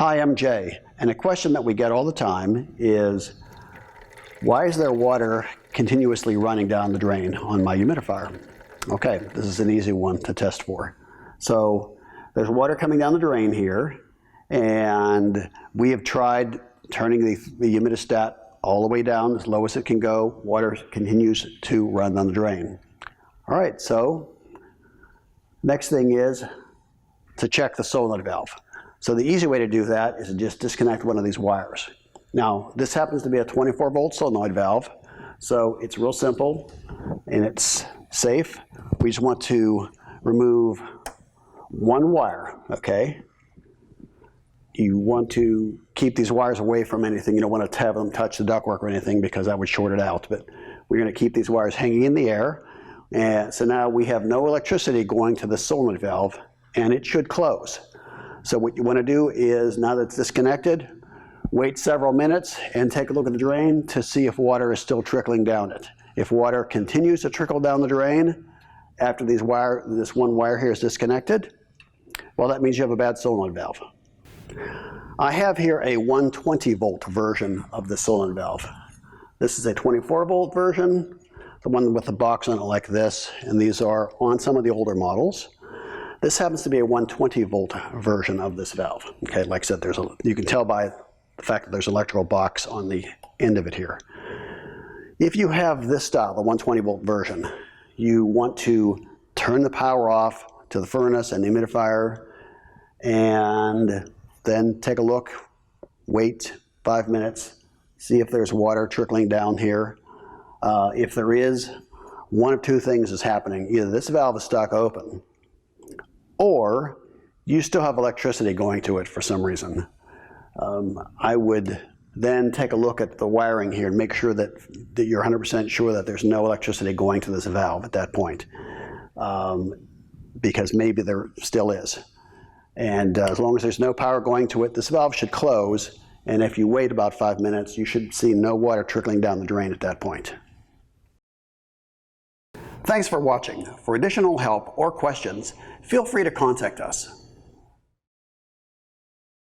Hi, I'm Jay, and a question that we get all the time is, why is there water continuously running down the drain on my humidifier? Okay, this is an easy one to test for. So there's water coming down the drain here, and we have tried turning the humidistat all the way down as low as it can go. Water continues to run down the drain. All right, so next thing is to check the solenoid valve. So the easy way to do that is to just disconnect one of these wires. Now, this happens to be a 24-volt solenoid valve, so it's real simple and it's safe. We just want to remove one wire, okay? You want to keep these wires away from anything. You don't want to have them touch the ductwork or anything because that would short it out, but we're going to keep these wires hanging in the air. And so now we have no electricity going to the solenoid valve, and it should close. So what you want to do is, now that it's disconnected, wait several minutes and take a look at the drain to see if water is still trickling down it. If water continues to trickle down the drain after this one wire here is disconnected, well, that means you have a bad solenoid valve. I have here a 120-volt version of the solenoid valve. This is a 24-volt version, the one with the box on it like this, and these are on some of the older models. This happens to be a 120-volt version of this valve. Okay, like I said, you can tell by the fact that there's an electrical box on the end of it here. If you have this style, the 120-volt version, you want to turn the power off to the furnace and the humidifier, and then take a look, wait 5 minutes, see if there's water trickling down here. If there is, one of two things is happening. Either this valve is stuck open, or you still have electricity going to it for some reason. I would then take a look at the wiring here and make sure that you're 100% sure that there's no electricity going to this valve at that point, because maybe there still is. And as long as there's no power going to it, this valve should close, and if you wait about 5 minutes, you should see no water trickling down the drain at that point. Thanks for watching. For additional help or questions, feel free to contact us.